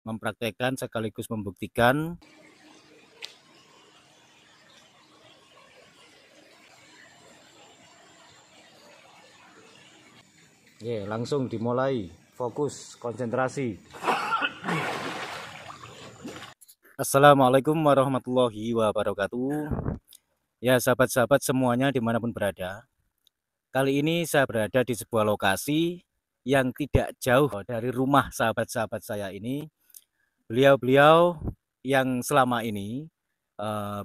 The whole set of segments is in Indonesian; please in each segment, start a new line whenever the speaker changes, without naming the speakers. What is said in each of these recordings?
mempraktekkan sekaligus membuktikan. Oke, langsung dimulai. Fokus, konsentrasi. Assalamualaikum warahmatullahi wabarakatuh. Ya, sahabat-sahabat semuanya dimanapun berada. Kali ini saya berada di sebuah lokasi yang tidak jauh dari rumah sahabat-sahabat saya ini. Beliau-beliau yang selama ini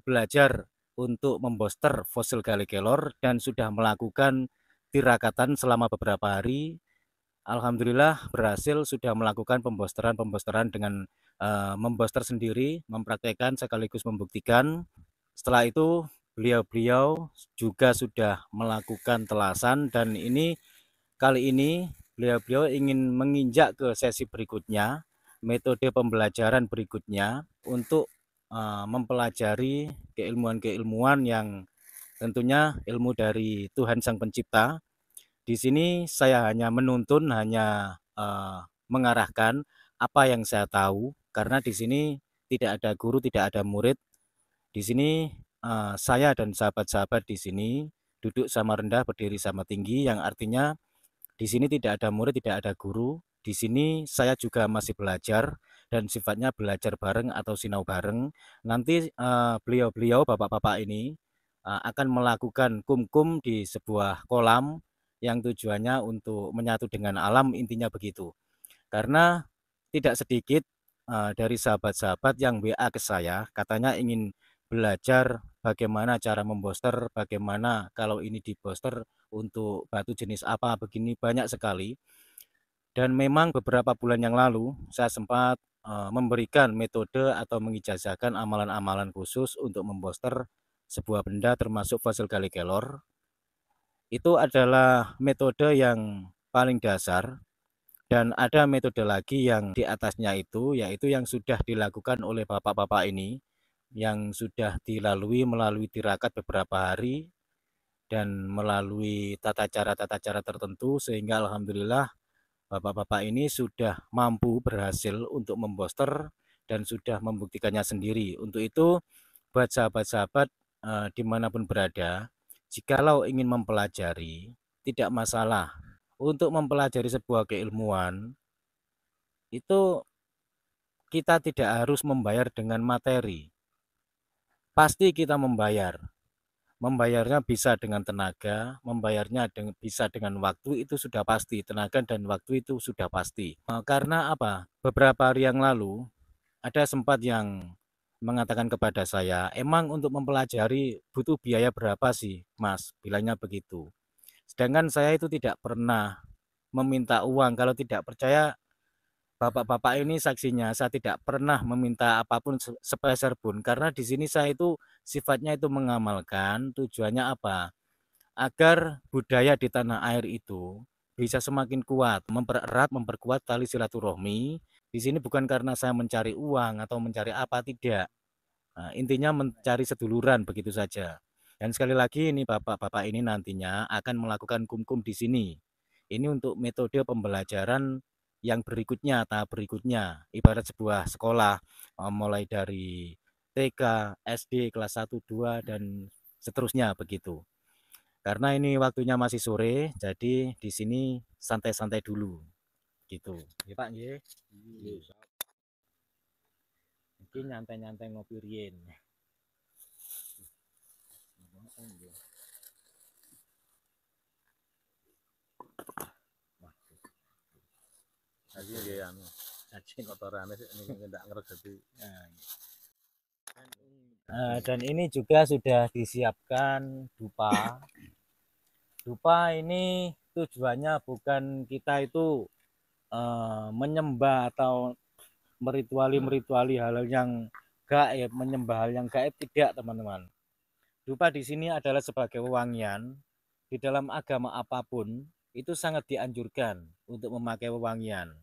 belajar untuk memboster fosil Gallikelor dan sudah melakukan tirakatan selama beberapa hari. Alhamdulillah berhasil, sudah melakukan pembosteran dengan memboster sendiri, mempraktekkan sekaligus membuktikan. Setelah itu beliau-beliau juga sudah melakukan telasan, dan kali ini beliau-beliau ingin menginjak ke sesi berikutnya, metode pembelajaran berikutnya untuk mempelajari keilmuan-keilmuan yang tentunya ilmu dari Tuhan Sang Pencipta. Di sini saya hanya menuntun, hanya mengarahkan apa yang saya tahu, karena di sini tidak ada guru, tidak ada murid. Di sini saya dan sahabat-sahabat di sini duduk sama rendah, berdiri sama tinggi, yang artinya di sini tidak ada murid, tidak ada guru. Di sini saya juga masih belajar dan sifatnya belajar bareng atau sinau bareng. Nanti beliau-beliau, bapak-bapak ini akan melakukan kumkum di sebuah kolam yang tujuannya untuk menyatu dengan alam, intinya begitu. Karena tidak sedikit dari sahabat-sahabat yang WA ke saya, katanya ingin belajar bagaimana cara memboster, bagaimana kalau ini diboster untuk batu jenis apa, begini banyak sekali. Dan memang beberapa bulan yang lalu saya sempat memberikan metode atau mengijazahkan amalan-amalan khusus untuk memboster sebuah benda termasuk fosil Gallikelor. Itu adalah metode yang paling dasar, dan ada metode lagi yang di atasnya itu, yaitu yang sudah dilakukan oleh bapak-bapak ini, yang sudah melalui tirakat beberapa hari dan melalui tata cara-tata cara tertentu, sehingga alhamdulillah bapak-bapak ini sudah mampu berhasil untuk memboster dan sudah membuktikannya sendiri. Untuk itu, buat sahabat-sahabat dimanapun berada, jikalau ingin mempelajari, tidak masalah. Untuk mempelajari sebuah keilmuan, itu kita tidak harus membayar dengan materi. Pasti kita membayar. Membayarnya bisa dengan tenaga, membayarnya bisa dengan waktu, itu sudah pasti. Tenaga dan waktu itu sudah pasti. Karena apa? Beberapa hari yang lalu, ada sempat yang mengatakan kepada saya, emang untuk mempelajari butuh biaya berapa sih, Mas? Bilangnya begitu. Sedangkan saya itu tidak pernah meminta uang. Kalau tidak percaya, bapak-bapak ini saksinya, saya tidak pernah meminta apapun sepeser pun, karena di sini saya itu sifatnya itu mengamalkan. Tujuannya apa? Agar budaya di tanah air itu bisa semakin kuat, mempererat, memperkuat tali silaturahmi. Di sini bukan karena saya mencari uang atau mencari apa, tidak. Nah, intinya mencari seduluran, begitu saja. Dan sekali lagi ini bapak-bapak ini nantinya akan melakukan kumkum di sini. Ini untuk metode pembelajaran yang berikutnya, tahap berikutnya. Ibarat sebuah sekolah, mulai dari TK, SD, kelas 1, 2, dan seterusnya begitu. Karena ini waktunya masih sore, jadi di sini santai-santai dulu. Gitu. Ya Pak, nggih. Mungkin nyantai-nyantai ngopi rien.
Jadi ya anu. Jadi kotorannya sih ini nggak ngerti jadi.
Dan ini juga sudah disiapkan dupa. Dupa ini tujuannya bukan kita itu menyembah atau merituali hal yang gaib, menyembah hal yang gaib, tidak teman-teman. Dupa di sini adalah sebagai wewangian. Di dalam agama apapun itu sangat dianjurkan untuk memakai wewangian.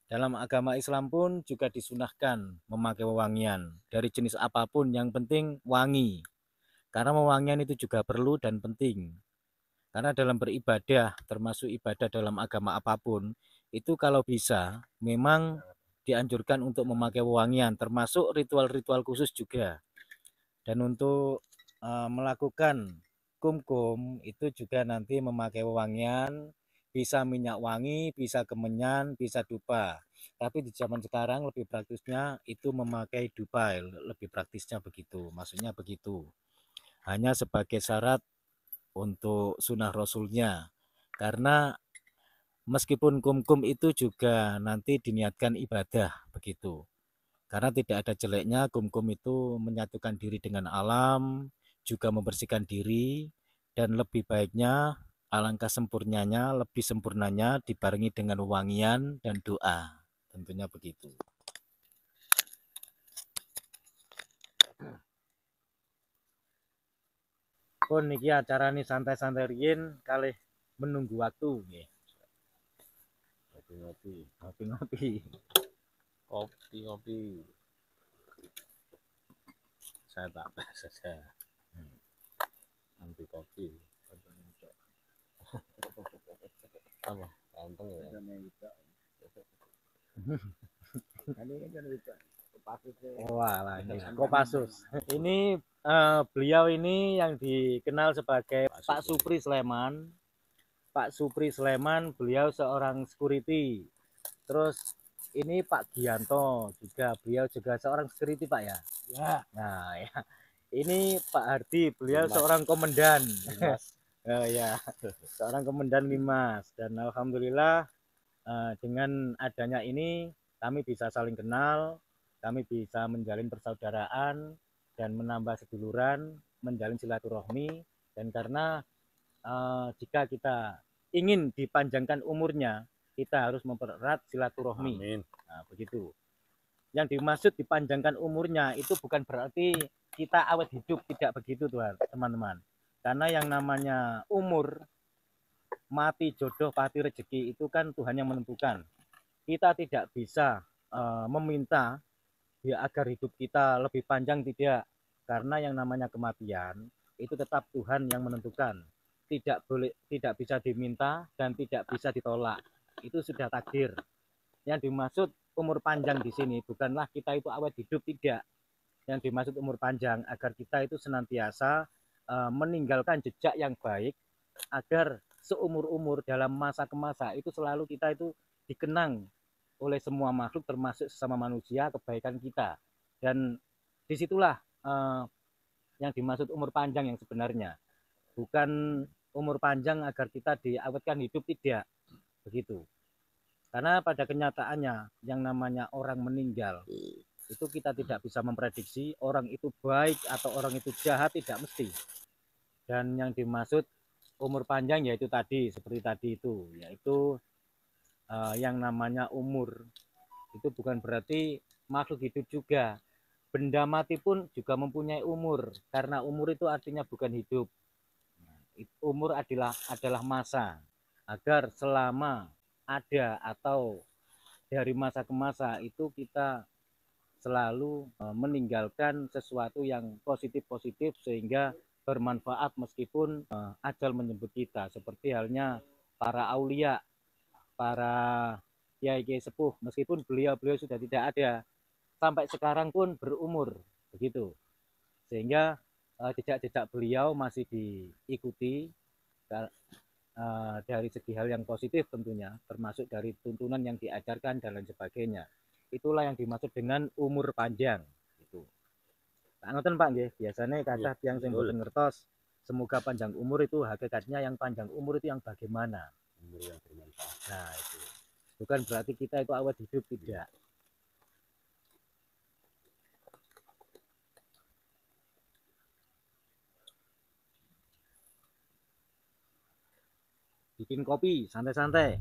Dalam agama Islam pun juga disunahkan memakai wewangian dari jenis apapun, yang penting wangi. Karena wewangian itu juga perlu dan penting. Karena dalam beribadah, termasuk ibadah dalam agama apapun, itu kalau bisa memang dianjurkan untuk memakai wewangian, termasuk ritual-ritual khusus juga. Dan untuk melakukan kumkum itu juga nanti memakai wewangian, bisa minyak wangi, bisa kemenyan, bisa dupa. Tapi di zaman sekarang lebih praktisnya itu memakai dupa, lebih praktisnya begitu. Maksudnya begitu. Hanya sebagai syarat untuk sunnah rasulnya. Karena meskipun kumkum itu juga nanti diniatkan ibadah begitu. Karena tidak ada jeleknya kumkum itu menyatukan diri dengan alam, juga membersihkan diri, dan lebih baiknya, alangkah sempurnanya, lebih sempurnanya dibarengi dengan wewangian dan doa. Tentunya begitu. Pun niki acara ini santai-santai riyin kalih menunggu waktu nggih. Ngopi-ngopi.
Kopi. Saya tak saja. Anti kopi. Apa? Ganteng ya.
Wah, ini Kopassus. Ini beliau ini yang dikenal sebagai Pak Supri Sleman. Pak Supri Sleman, beliau seorang security. Terus ini Pak Gianto juga, beliau juga seorang security Pak ya. Ya. Nah ya, ini Pak Hardi, beliau seorang komandan. Ya, seorang komandan Limas. Dan alhamdulillah dengan adanya ini kami bisa saling kenal, kami bisa menjalin persaudaraan dan menambah seduluran, menjalin silaturahmi. Dan karena jika kita ingin dipanjangkan umurnya, kita harus mempererat silaturahmi.
Amin.
Nah, begitu. Yang dimaksud dipanjangkan umurnya itu bukan berarti kita awet hidup, tidak begitu Tuhan, teman-teman. Karena yang namanya umur, mati, jodoh, pati, rezeki itu kan Tuhan yang menentukan. Kita tidak bisa meminta ya agar hidup kita lebih panjang, tidak. Karena yang namanya kematian itu tetap Tuhan yang menentukan. Tidak bisa diminta dan tidak bisa ditolak. Itu sudah takdir. Yang dimaksud umur panjang di sini bukanlah kita itu awet hidup, tidak. Yang dimaksud umur panjang agar kita itu senantiasa meninggalkan jejak yang baik, agar seumur-umur dalam masa ke masa itu selalu kita itu dikenang oleh semua makhluk termasuk sesama manusia kebaikan kita. Dan disitulah yang dimaksud umur panjang yang sebenarnya. Bukan umur panjang agar kita diawetkan hidup, tidak begitu. Karena pada kenyataannya yang namanya orang meninggal itu kita tidak bisa memprediksi orang itu baik atau orang itu jahat, tidak mesti. Dan yang dimaksud umur panjang yaitu tadi, seperti tadi itu, yaitu yang namanya umur itu bukan berarti makhluk hidup juga. Benda mati pun juga mempunyai umur, karena umur itu artinya bukan hidup. Umur adalah masa, agar selama ada atau dari masa ke masa itu kita selalu meninggalkan sesuatu yang positif-positif sehingga bermanfaat meskipun ajal menjemput kita, seperti halnya para aulia, para kiai sepuh, meskipun beliau sudah tidak ada, sampai sekarang pun berumur begitu, sehingga jejak-jejak beliau masih diikuti dari segi hal yang positif tentunya, termasuk dari tuntunan yang diajarkan dan lain sebagainya. Itulah yang dimaksud dengan umur panjang itu. Pak ngoten Pak nggih, biasanya kathah tiyang sing boten ngertos semoga panjang umur itu hakikatnya yang panjang umur itu yang bagaimana?
Umur yang bermanfaat.
Nah, itu. Bukan berarti kita itu awet hidup, tidak. Bikin kopi santai-santai.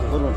Turun.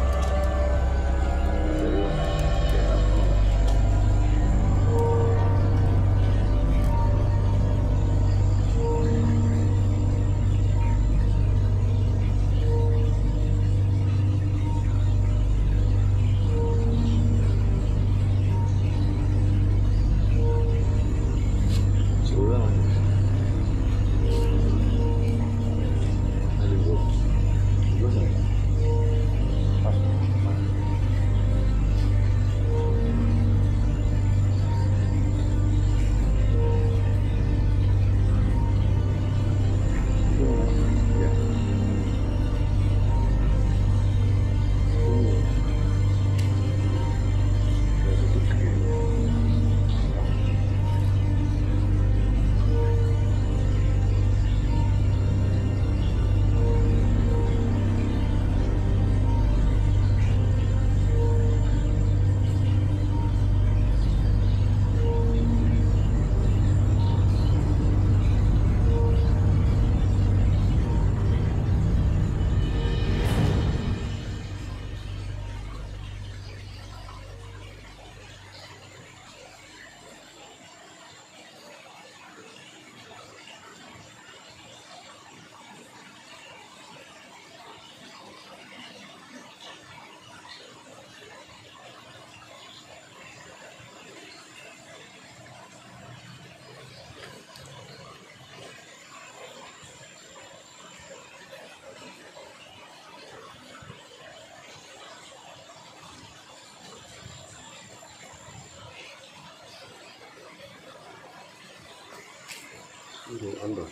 Ando.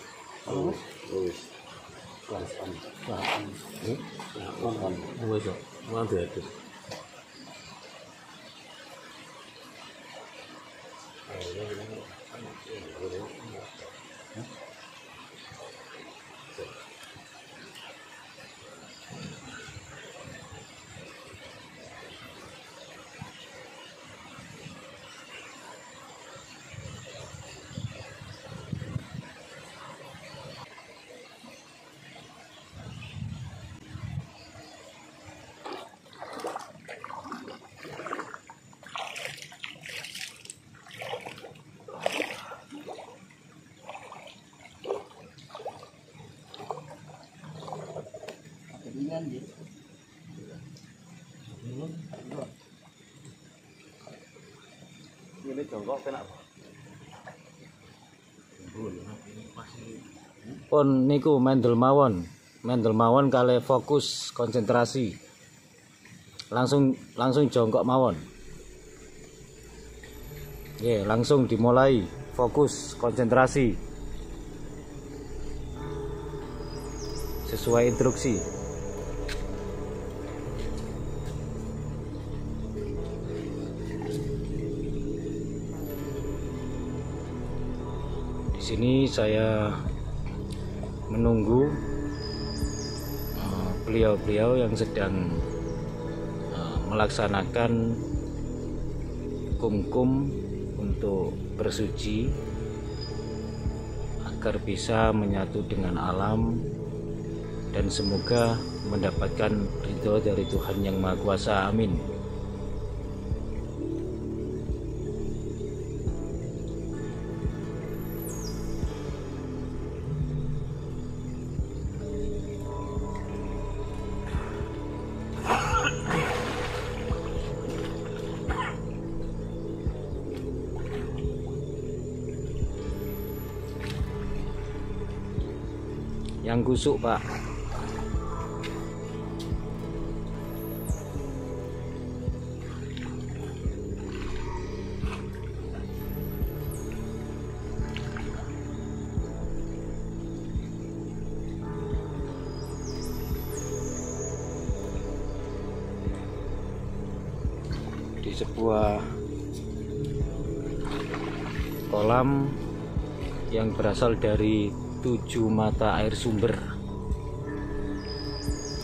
Oh, wis. Kelas ando. Wis kok. Mantap itu. Ini jongkok kena apa?
Pun niku mendel mawon kali fokus konsentrasi. Langsung jongkok mawon. Ye, langsung dimulai fokus konsentrasi. Sesuai instruksi. Di sini saya menunggu beliau-beliau yang sedang melaksanakan kumkum untuk bersuci agar bisa menyatu dengan alam dan semoga mendapatkan ridho dari Tuhan Yang Maha Kuasa. Amin. Yang kusuk, Pak. Di sebuah kolam yang berasal dari 7 mata air sumber.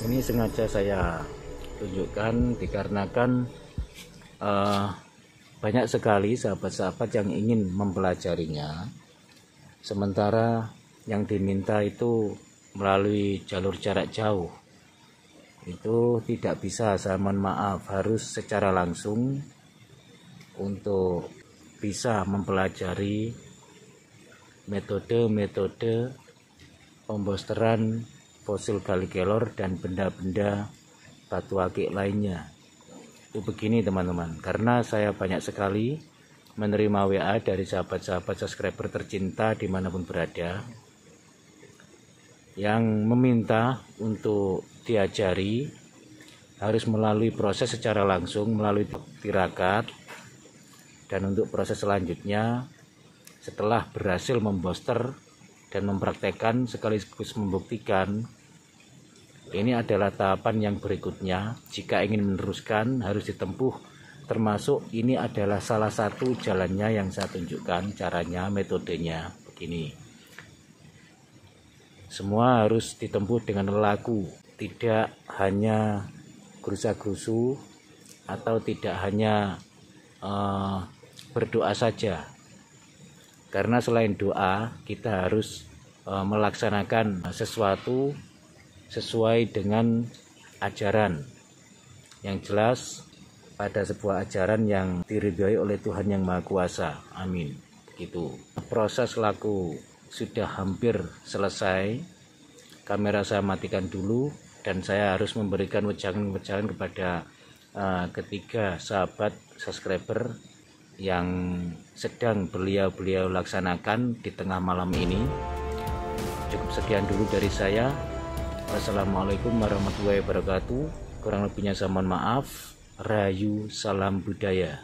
Ini sengaja saya tunjukkan dikarenakan banyak sekali sahabat-sahabat yang ingin mempelajarinya, sementara yang diminta itu melalui jalur jarak jauh. itu tidak bisa, saya mohon maaf, harus secara langsung untuk bisa mempelajari metode-metode pembosteran fosil Gallikelor dan benda-benda batu akik lainnya. Itu begini teman-teman, karena saya banyak sekali menerima WA dari sahabat-sahabat subscriber tercinta dimanapun berada yang meminta untuk diajari, harus melalui proses secara langsung, melalui tirakat, dan untuk proses selanjutnya setelah berhasil memboster dan mempraktekkan sekaligus membuktikan, ini adalah tahapan yang berikutnya. Jika ingin meneruskan harus ditempuh, termasuk ini adalah salah satu jalannya yang saya tunjukkan, caranya, metodenya begini. Semua harus ditempuh dengan laku, tidak hanya gerusa-gerusu atau tidak hanya berdoa saja. Karena selain doa, kita harus melaksanakan sesuatu sesuai dengan ajaran yang jelas, pada sebuah ajaran yang diridhoi oleh Tuhan Yang Maha Kuasa. Amin. Begitu. Proses laku sudah hampir selesai. Kamera saya matikan dulu dan saya harus memberikan wejangan-wejangan kepada ketiga sahabat subscriber yang sedang beliau laksanakan di tengah malam ini. Cukup sekian dulu dari saya. Wassalamualaikum warahmatullahi wabarakatuh. Kurang lebihnya saya mohon maaf. Rahayu, salam budaya.